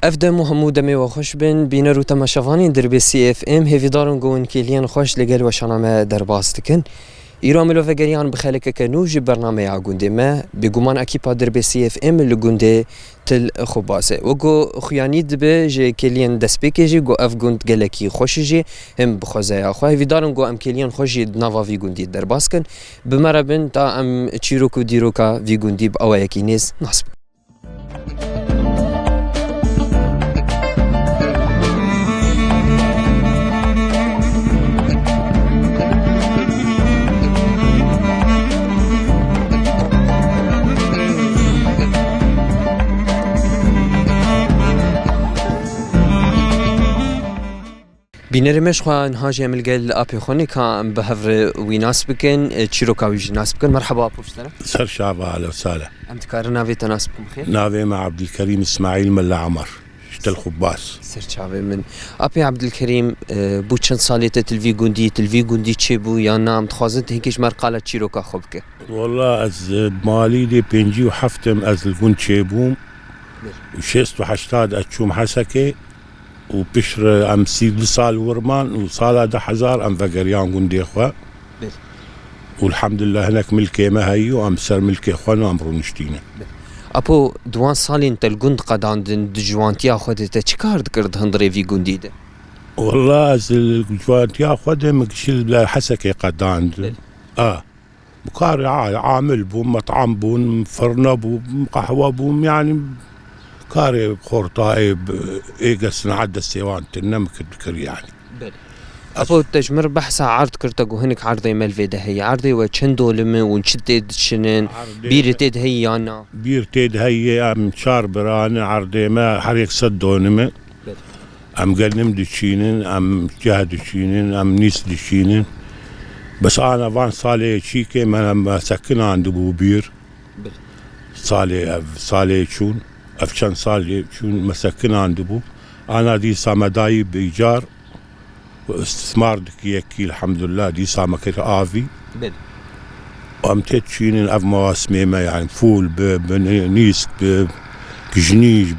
افدم وهمو دمي وخوش بن بينرو تماشافانين دربي سي اف ام هيفيدارن جون كيليان خوش لقال وشانما درباستكن ایراملو وگریان بخالک کنوج برنامه عگونده ما بگومان اکیپا دربی سی اف ام لگونده تل خوباسه وگو خیانی دبه جه کلیان دسپیکه جه گو اف گوند گلکی خوشی جه هم بخوزه آخواه ویدارن گو ام کلیان خوشی نوا وی گوندی در باسکن بمربن تا ام چیروکو دیروکا وی گوندی با اوه یکی نیز نصب بینرمش خوان هاجم الجل أبي خوني كان بهفر ويناس بكن تشيروكاوي ناس بكن مرحبا بوشتنا سر شعبا على وسهلا أنت كارنا في تناس بكم خير نافي مع عبد الكريم إسماعيل ملا عمر شتل خباس سر شعبي من أبي عبد الكريم بوشن صالية تلفي جوندي تشيبو يا نام تخازن هيكش مرقالة تشيروكا خبك والله از مالي دي بينجي وحفتم از الجون تشيبوم وشيست وحشتاد أتشوم حسكي وبشر أم سيد لصال ورمان وصالة ده حزار أم فقريان قندي إخوة والحمد لله هناك ملكي ما هي وأم سر ملكي إخوان وأمرو نشتينا أبو دوان صالي انت الجند قد عند دجوانتيا خودتا چكار دكرد هندري في جندي ده والله از الجوانتيا خودها مكشل حسكي قد عند بكار عامل بوم مطعم بوم فرنة بوم قهوة بوم يعني كاري خورطائي إيجس نعد السيوان تنمك الذكر يعني. أبو تجمر بحث عرض كرتجو هناك عرضي ملفي ده هي عرضي وشندو لما ونشدد شنن بيرتد هي أنا. بيرتد هي أم شار بران عرضي ما حريق صدون ما. أم قلنم دشينن أم جهد دشينن أم نيس دشينن. بس أنا فان صالي شيكي ما سكن عند أبو بير. صالي شون. أفشان صالي شون مسكن عندبو أنا دي سامداي بإيجار واستثمار دكيكي الحمد لله دي سامكر آفي وأمتت شين أف مواسمي ما يعني فول بنيسك بجنيج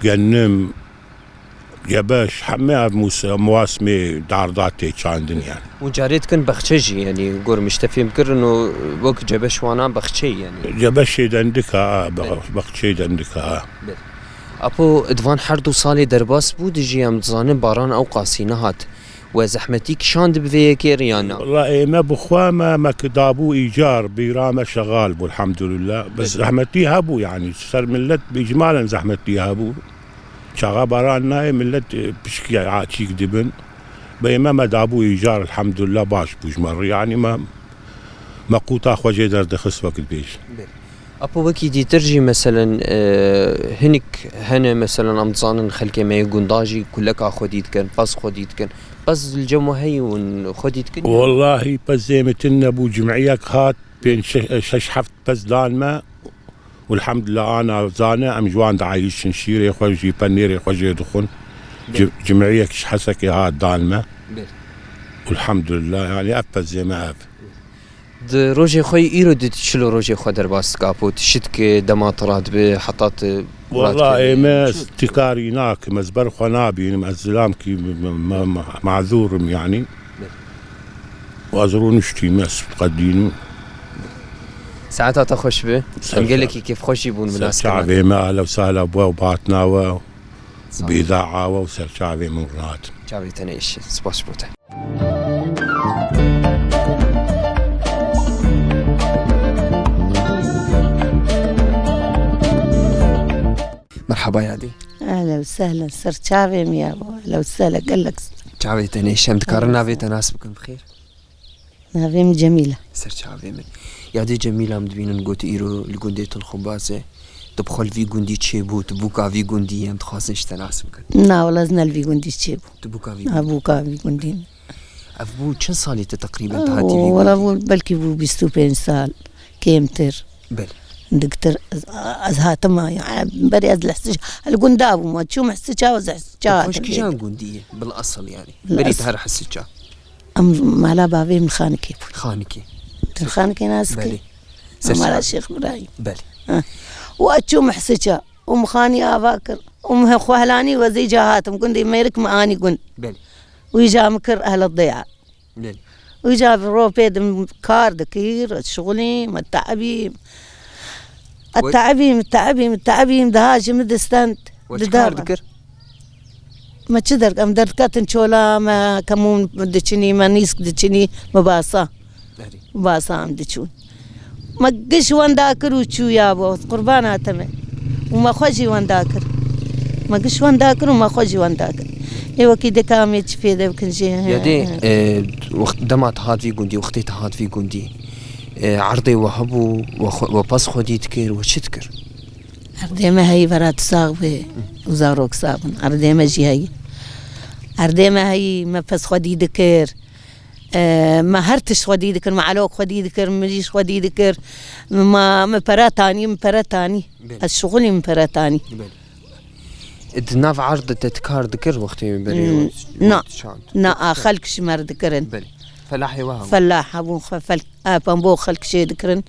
بجنم يباش حمي مواسمي دارداتي عندن يعني وجاريت كن بخشجي يعني قور مشتفي مكر إنه وقت جبش وانا بخشي يعني جبش دندكا بخشي دندكا أبو إدوان حردو صالي درباس بود جي أمتزاني باران أو قاسينهات وزحمتيك شاند بذيكي ريانا والله ما بخوا ما كدابو إيجار بيرامة شغال بو الحمد لله بس زحمتي هابو يعني صار ملت بإجمالا زحمتي هابو شغال باران ناي ملت بشكي عاتشيك دبن بيما ما دابو إيجار الحمد لله باش بوجمر يعني ما قوتا خوجي درد خصوك البيش أبو وكي دي ترجي مثلا هنا مثلا أمتزان خلقي ما يقول داجي كلك خديت كان بس خديت كان بس الجو هي ونخديت كان والله بس زي متنا أبو جمعيك هات بين شش حفت بس دان ما والحمد لله أنا زانة أم جوان دعايش نشير يخوجي بنير يخوجي دخون جمعيك حسكي هات دان ما والحمد لله يعني أفز زي ما أف روجي خوي إيرو دي تشلو روجي خو درباس كابوت شتك دماطرات بحطات والله ما استكاري ناك مزبر خنابي مزلام كي معذور يعني وازرون نشتي مس قدينو ساعتها تخش به نقول لك كيف خوش يبون مناسبة شعبي ما أهلا وسهلا بوا وباتنا وبإذاعة وسر شعبي مرات شعبي تنيش سباش بوتا مرحبا يا دي أهلا وسهلا سر شعبي يا أبو أهلا وسهلا قال لك شعبي تنيش هم تكارنا في تناسبكم بخير نافيم جميلة سر شعبي من يا دي جميلة مدبين نقول إيرو الجندية الخبازة تبخل في جندي تشيبو تبوكا في جندي هم تخاصش تناسبكم لا والله زنال في جندي تشيبو تبوكا في أبوكا في جندي أبو كم صار تقريبا تهاتي في ولا أبو بلكي بو بيستوبين سال كيمتر بل دكتور أزهاتما يعني بري أزلحسش الجنداب ما تشوم حسجا وزحسجا وش كيجان جندية بالأصل يعني بري تهر حسجا أم مالا بابي من خانكي خانكي ناسكي مالا الشيخ إبراهيم بلي وأتشوم حسجا ومخاني أفاكر أمها خوهلاني وزي جاهاتهم قندي ما يرك معاني قند بله ويجا مكر أهل الضيعة بله ويجا روبيد كار دكير شغلي التعبيم دهاج مدستانت وشكار ذكر ما تشدر أم دركات نشولا ما كمون مدشني ما نيسك دشني مباسا بله مباسا عم دشون ما قش وان داكر وشو يا أبو قربانات تمام وما خوجي وان داكر ما قش وان داكر وما خوجي وان داكر ايوه كده كامل في ذا كنجي يدي وقت دمعت هاد في جندي وقتيت هاد في جندي عرضي وهبو وبس خدي تكير وشتكر عردي ما هي برات صاغبه وزاروك صابن عردي ما جي هي عردي ما هي ما بس خدي ذكر ما هرتش خدي ذكر ما علوك خدي ذكر ما جيش خدي ذكر ما براتاني الشغل من براتاني دناف عرض تتكار ذكر وقتي بري نا خلق شمر ذكرن بلي فلاحي وهم فلاح ابو خفل بامبو خلق شي ذكرن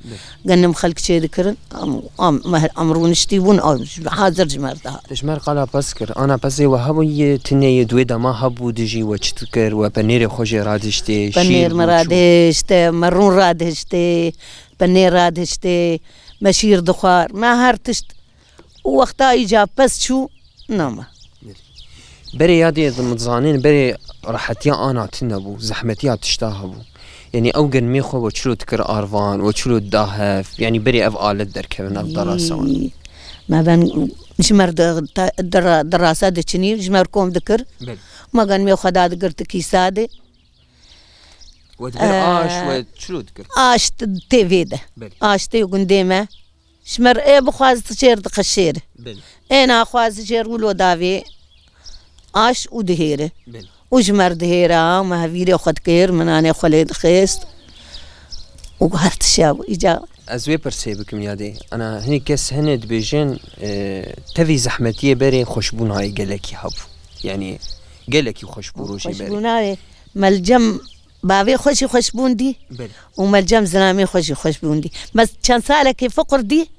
قنم خلق شي ذكرن امرون شتيبون او حاضر جمرتها تشمر قال بسكر انا بس وهبو تني دويدا ما هبو دجي وتشتكر وبنير خوجي رادشتي بنير مرادشت مرون رادشتي بنير رادشتي مشير دخار ما هرتشت وقتها اجاب بس شو نعم بري يادي المتزانين بري راحتيا انا تنبو زحمتيا تشتاهبو يعني اوجن ميخو وتشلو تكر ارفان وتشلو الداهف يعني بري افعال الدركبن الدراسه ما بان جمر دراسات دشني جمركم ذكر ما كان ميو خدا ذكر تكيساده وتقر اش وتشلو تكر اش تيفيده اش تي قنديمه شمر ايه بخواز تشير دقشير انا خواز تشير ولو دافي اش ودهيره وجمر دهيره ما هفيري خد كير من انا خليد خيست وقهرت شاب اجا ازوي برسيبكم يادي انا هني كس هند بيجن تفي زحمتيه بري خوشبون هاي قالكي هب يعني قالكي خوشبو روجي بري خوشبون ملجم بابي خوشبون دي وملجم زلامي خوشبون دي بس كان سالك فقر دي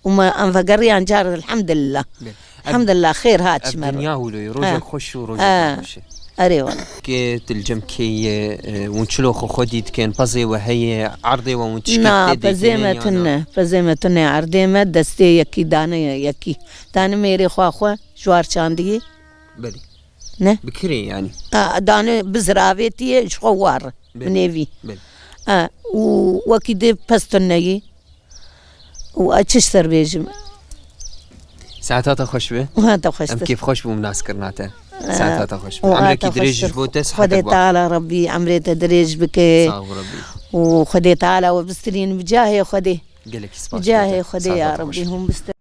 وما انفقري عن جار الحمد لله الحمد لله خير هات شمر الدنيا ولو روجك خوش وروجك خوش اري والله كي تلجم كي ونشلو خديت كان بزي وهي عرضي وونتشكي نا بزيمتنا عرضي ما دستي يكي دانا يكي دانا ميري خوا جوار شاندي بلي نه بكري يعني دانا بزرابيتي شوار منيفي بلي وكيد بستني واتش تربيجم ساعتها خوش به وهذا خوش ام كيف خوش بمناس كرناته ساعتها خوش به عمرك دريج بوتس خدي تعالى ربي عمري تدريج بك وخدي تعالى وبسترين بجاهي خدي قالك بجاهي خدي يا ربي هم بست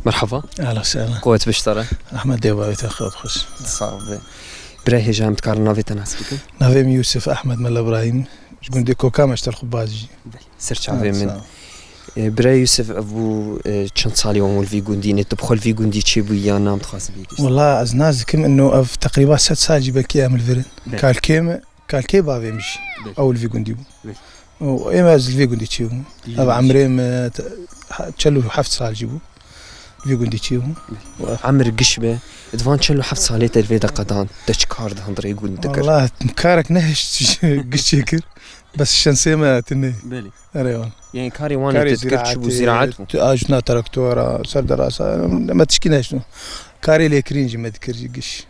مرحبا اهلا وسهلا قوة بشترة احمد ديباوي تاخذ خوش صعب براهي جام تكار نافي تناسبك نافيم يوسف احمد ملا ابراهيم جندي كوكا مشتر خبازي سرچ عافي من براهي يوسف ابو چند سالي ومول في جندي تبخل في جندي تشي بويا نام تخاص بيك والله ازنازكم انه في تقريبا 6 سال جيبك ايام الفرن كالكي بافي مش اول في جندي وايما از في جندي تشيو ابو عمريم تشلو حفت سال جيبو في جندي تشيو عمر قشبه ادفان تشلو حفت ساليت الفيدا قدان تشكار ده هندري يقول ذكر والله مكارك نهش قشيكر بس الشمسيه ما تني بالي ايوه يعني كاري وانا تذكر شو زراعته اجنا تراكتورا سر دراسه ما تشكينا شنو كاري ليكرينج ما ذكرش قش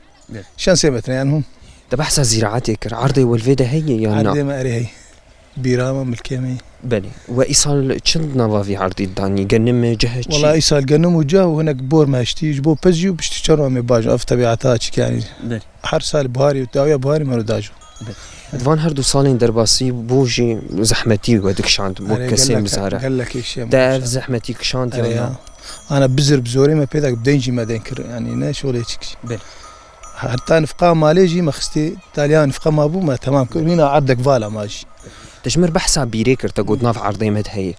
شمسيه ما تني عنهم ده بحث زراعتك عرضي والفيدا هي يعني عرضي ما اري هي بيرامه ملكيمي بالي وايصال چند نوا في عرضي داني قنم جهه والله ايصال قنم وجا وهناك بور ما اشتيج بو بزيو بشتشرو مي باج اف طبيعتها يعني بالي حر سال بهاري وتاويا بهاري ما داجو دفان هردو سالين درباسي بوجي زحمتي ودك شانت بو كسيم زهره قال لك ايش داف زحمتي كشانت يعني انا بزر بزوري ما بيدك بدنجي ما دنكر يعني نا شغلي تشكي بالي حتى نفقا ماليجي ما خستي تاليان نفقا ما بو ما تمام كلنا عندك فالا ماشي تجمر بحث بيريكر تقول ناف عرضي مد هي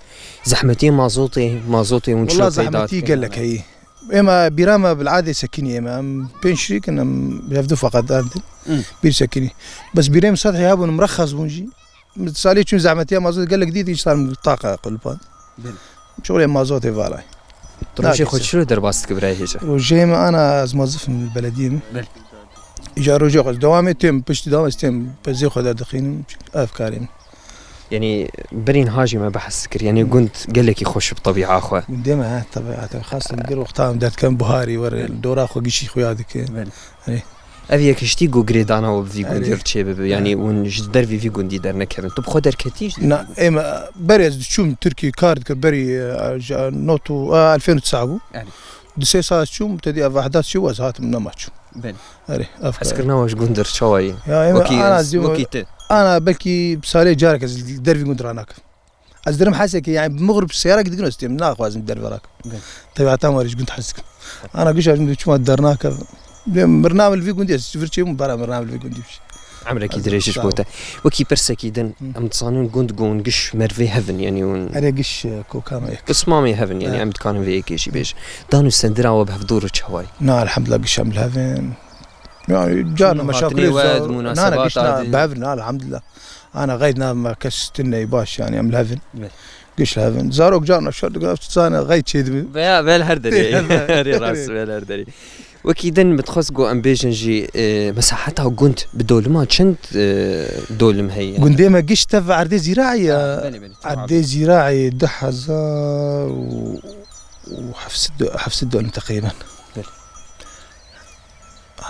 زحمتي مازوطي ونشوف والله زحمتي قال لك هي اما بيراما بالعاده سكني اما بين شريك انا بيفدو فقط اردن بير سكني بس بيرام سطحي هابو مرخص بونجي متصالي شو زحمتي مازوت قال لك ديدي صار من الطاقه قلبان شغلي مازوت فالاي تروشي خد شنو درباستك براي هيجا وجيما انا موظف من البلديه اجا رجوع دوامي تم بشتي دوام تم بزي خد دخين افكاري يعني برين هاجي ما بحث سكر يعني قلت قال لك يخش بطبيعه اخوه ديما طبيعه خاصه ندير وقتها بدات كان بهاري ور الدور اخو قشي خويا هذيك ابي كشتي جو غريدانا وفي غندير تشيب يعني ونجدر في غندي درنا كمان طب خدر كتيج نا اما بريز شوم تركي كارد كبري نوتو 2009 بو يعني دسي ساعه شوم تدي احداث شو وزهات من ماتشو بل اري اسكرنا واش غندر شوي انا بلكي بسالي جارك درفي غندراناك از درم حاسك يعني بمغرب السياره قد قلت من ناق لازم درب راك طيب تمارج كنت حاسك انا قش عندي شو درناك برنامج في كوندي سفرتي برنامج في كوندي عمرك يدريش بوتا وكي برسكيدن ام تصانون كون قش مرفي هيفن يعني انا قش كوكاما بس مامي هيفن يعني عم كان في كيشي بيش دانو سندرا وبحضور تشواي نا الحمد لله قش عمل هيفن يعني جارنا مشاكل مناسبات بعرفنا الحمد لله انا غيدنا ما كستنا يباش يعني عمل هيفن قش هيفن زاروك جارنا شو انا غيد شيء بالهردري راس بالهردري وكيدن متخصقو امبيجنجي مساحتها قنت بدولما شنت دولم هي قندي ما قش تفع عردي زراعي عردي زراعي 10,000 وحفص الدولم تقريبا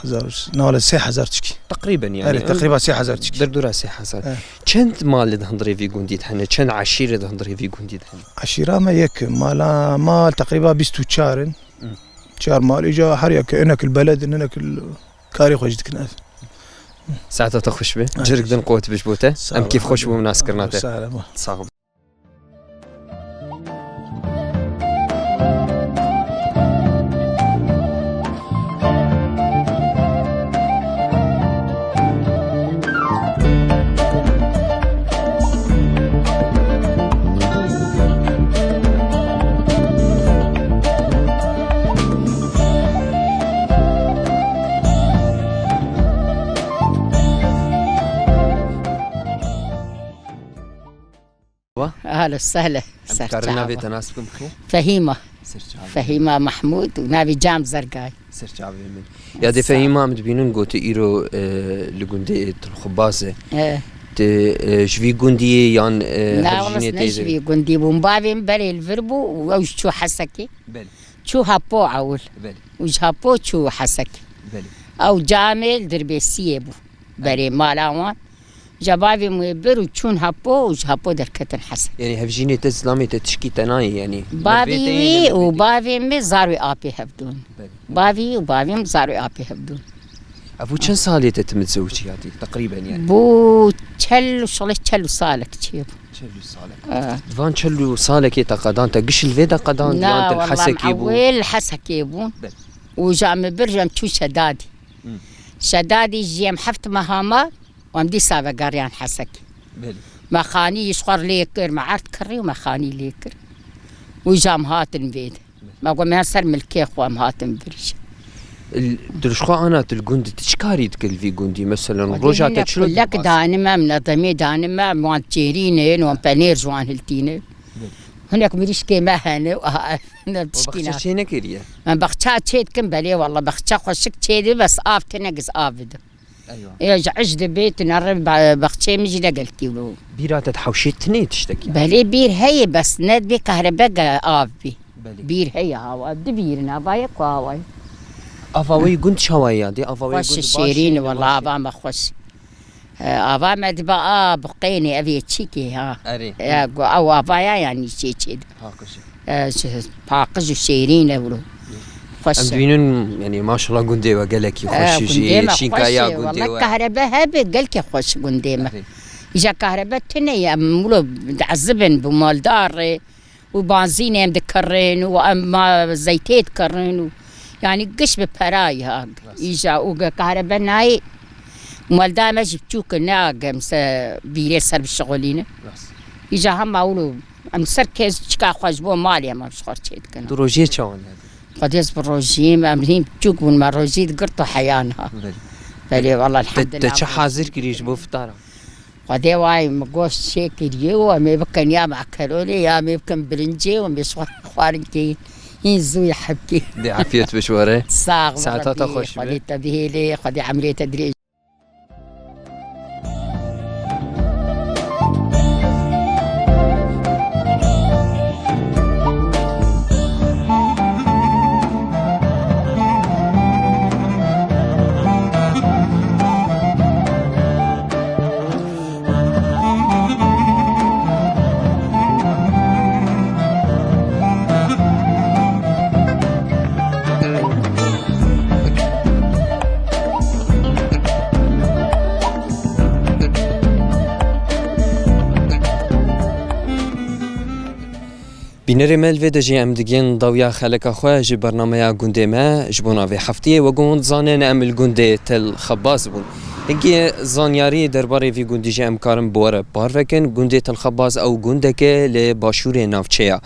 1000 ولا 6,000 تشكي تقريبا يعني تقريبا 6,000 تشكي دردورا 6,000 شنت مال دهندري في قندي حنا شن عشيره دهندري في قندي حنا عشيره ما يك مال تقريبا بيستو تشارن شهر مال اجا حريا كانك البلد انك الكاري خوجت كناف ساعتها تخش به جرك دن قوت بجبوته ام كيف خوش بو ناس كرناته صعب اهلا وسهلا كارنا في تناسبكم بخير فهيمه محمود ونابي جام زرقاي سرجع من يا دي فهيمه متبينون قوت ايرو لغندي الخبازه ت جوي غندي يان لا والله نجوي غندي بومبابي بري الفربو وش شو حسكي بل شو هابو اول بل وش هابو شو حسكي بل او جامل دربيسيه بو بري مالاوان جبابي مبر وتشون هابو وش هابو دركتن حسن يعني هفجيني تسلامي تشكي تناي يعني بابي وبابي مي زاري ابي هبدون بابي وبابي زاري ابي هبدون ابو كم صالي تتمتزوجي هذه تقريبا يعني بو تشل شغله تشل صالك تشيب تشل صالك فان تشل صالك تقدان تقش الفيدا قدان لا الحسكي بو الحسكي بو وجام برجم تشو شدادي شدادي جيم حفت مهامه وامدي سابا قاريان حسكي ما خاني يشخر ليكر ما عرت كري وما خاني ليكر وجام هاتن بيد ما قوم يسر ملكي خوام هاتن بريش درشخو انا تلقند تشكاري تكل في قندي مثلا روجا تشلو لك دانما منظمي دانما موان تشيرين وان بانير جوان هلتينه هناك مريش كيما هنا بخشا شينا كريا من بخشا تشيد كم بالي والله بخشا خوشك تشيدي بس آف تنقص آفد ايوه يا عجد بيت نعرف بخشا مجي قلتي له بيرات تحوشي تني تشتكي بالي بير هي بس ند بي كهرباء آف بي بير هي هوا بير نابايك وهواي افاوي قند شوايا دي افاوي قند خوش شيرين والله ابا ما خوش ابا ما دبا بقيني ابي تشيكي ها اري او ابا يعني شي كذا هاكش باقج شيرين ولو خوش أمدينون يعني ما شاء الله قندي وقالك يخش شينكايا قندي والله كهرباء هبي قالك خوش قنديمه إجا كهرباء تنيا مولو عذبن بمال دار وبنزين يمدكرين وما زيتيت كرين يعني قش ببراي هاك إيجا وقا كهرباء ناي مالدا ما جبتوك ناق مس بيري سر بالشغلين إيجا هم أولو أم سر كيس تشكا خواجبو مالي أما مش خورشيد كنا دروجي چاون قديس بالروجيم أمرين تشوك من ما روجيد قرطو حيانها بلي والله الحمد لله تچ حاضر كريش بو فطاره قدي واي مقوش شيكري ومي بكن يا معكرولي يا مي بكن برنجي ومي خوارنكي ينزو يحبكي دي عافيت بشوره صاغ ساعتها خوش خدي تبهيلي خدي عملية تدريج بینر مل و دجی ام دیگین داویا خلق خواه جی برنامه گنده ما جبونا و هفتیه و گوند زانن امل گنده تل خباز بون هنگی زانیاری درباره وی گندی جی امکارم بواره باروکن گنده تل خباز او گنده که لباشور نافچه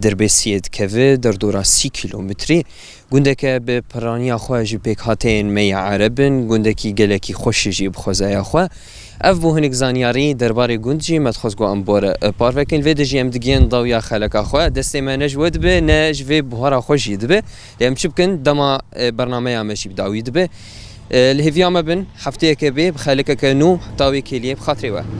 دربسید که در دورا 30 کیلومتری گنده که به پرانی خواه جی پیک هاتین می عربن گنده کی گلکی خوش جی بخوزای خواه اف بو هنگ زانیاری درباره گندجی مدخوز گو امباره پاروکن و دجی ام دیگین داویا خلق خواه دسته ما نجود به نجوی بهارا خوش ید به لیم شبکن دما برنامه همشی بداوید به الهویام بن هفته که به خلق کنو تاوی کلیه بخاطری و